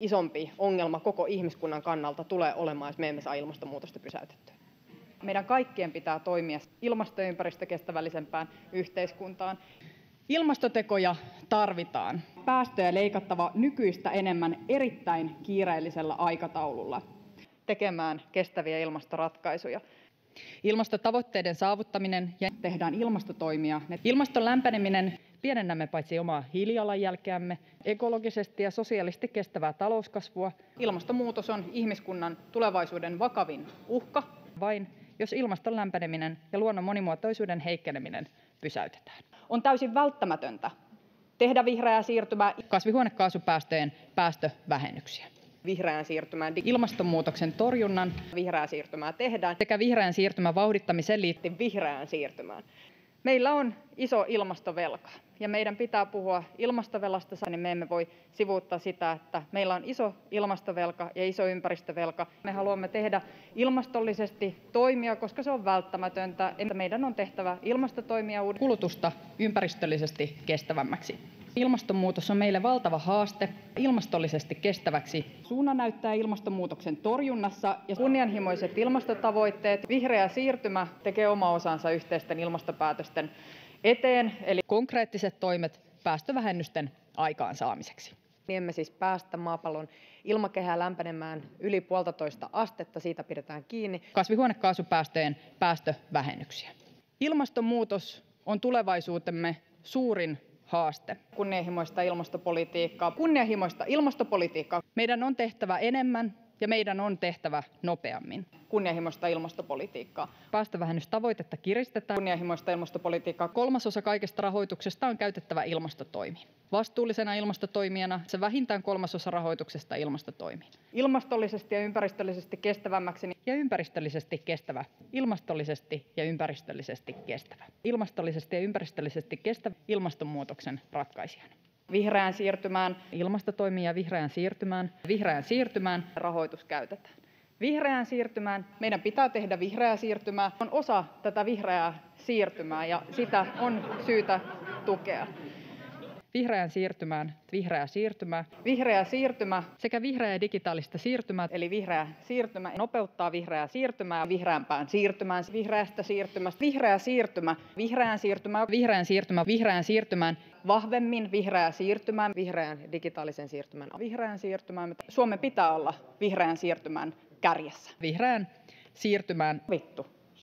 isompi ongelma koko ihmiskunnan kannalta tulee olemaan, jos me emme saa ilmastonmuutosta pysäytettyä. Meidän kaikkien pitää toimia ilmasto- ja ympäristökestävällisempään yhteiskuntaan. Ilmastotekoja tarvitaan. Päästöjä leikattava nykyistä enemmän erittäin kiireellisellä aikataululla. Tekemään kestäviä ilmastoratkaisuja. Ilmastotavoitteiden saavuttaminen ja tehdään ilmastotoimia. Ilmaston lämpeneminen pienennämme paitsi omaa hiilijalanjälkeämme, ekologisesti ja sosiaalisesti kestävää talouskasvua. Ilmastonmuutos on ihmiskunnan tulevaisuuden vakavin uhka. Vain jos ilmaston lämpeneminen ja luonnon monimuotoisuuden heikkeneminen pysäytetään. On täysin välttämätöntä tehdä vihreää siirtymää, kasvihuonekaasupäästöjen päästövähennyksiä. Vihreään siirtymään, ilmastonmuutoksen torjunnan vihreää siirtymää tehdään sekä vihreän siirtymän vauhdittamiseen liittyen vihreään siirtymään. Meillä on iso ilmastovelka ja meidän pitää puhua ilmastovelasta, niin me emme voi sivuuttaa sitä, että meillä on iso ilmastovelka ja iso ympäristövelka. Me haluamme tehdä ilmastollisesti toimia, koska se on välttämätöntä. Meidän on tehtävä ilmastotoimia kulutusta ympäristöllisesti kestävämmäksi. Ilmastonmuutos on meille valtava haaste ilmastollisesti kestäväksi. Suunnan näyttää ilmastonmuutoksen torjunnassa ja kunnianhimoiset ilmastotavoitteet. Vihreä siirtymä tekee oma osansa yhteisten ilmastopäätösten eteen, eli konkreettiset toimet päästövähennysten aikaansaamiseksi. Emme siis päästä maapallon ilmakehää lämpenemään yli 1,5 astetta, siitä pidetään kiinni. Kasvihuonekaasupäästöjen päästövähennyksiä. Ilmastonmuutos on tulevaisuutemme suurin haaste. Kunnianhimoista ilmastopolitiikkaa. Kunnianhimoista ilmastopolitiikkaa. Meidän on tehtävä enemmän ja meidän on tehtävä nopeammin. Kunnianhimoista ilmastopolitiikkaa. Päästövähennystavoitetta kiristetään. Kunnianhimoista ilmastopolitiikkaa. 1/3 kaikesta rahoituksesta on käytettävä ilmastotoimiin. Vastuullisena ilmastotoimijana se vähintään 1/3 rahoituksesta ilmastotoimiin. Ilmastollisesti ja ympäristöllisesti kestävämmäksi. Ja ympäristöllisesti kestävä. Ilmastollisesti ja ympäristöllisesti kestävä. Ilmastollisesti ja ympäristöllisesti kestävä ilmastonmuutoksen ratkaisijana. Vihreään siirtymään. Ilmastotoimiin ja vihreään siirtymään. Vihreään siirtymään. Rahoitus käytetään. Vihreään siirtymään. Meidän pitää tehdä vihreää siirtymää. On osa tätä vihreää siirtymää ja sitä on syytä tukea. Vihreään siirtymään, vihreää siirtymää. Vihreä siirtymä sekä vihreää ja digitaalista siirtymää. Eli vihreä siirtymä nopeuttaa vihreää siirtymää vihreämpään siirtymään, vihreästä siirtymästä, vihreä siirtymä, vihreään siirtymään, vihreään siirtymään, vihreään siirtymään, vahvemmin vihreää siirtymään, vihreän digitaalisen siirtymän, vihreään siirtymään. Suomen pitää olla vihreän siirtymän kärjessä. Vihreään siirtymään vittu.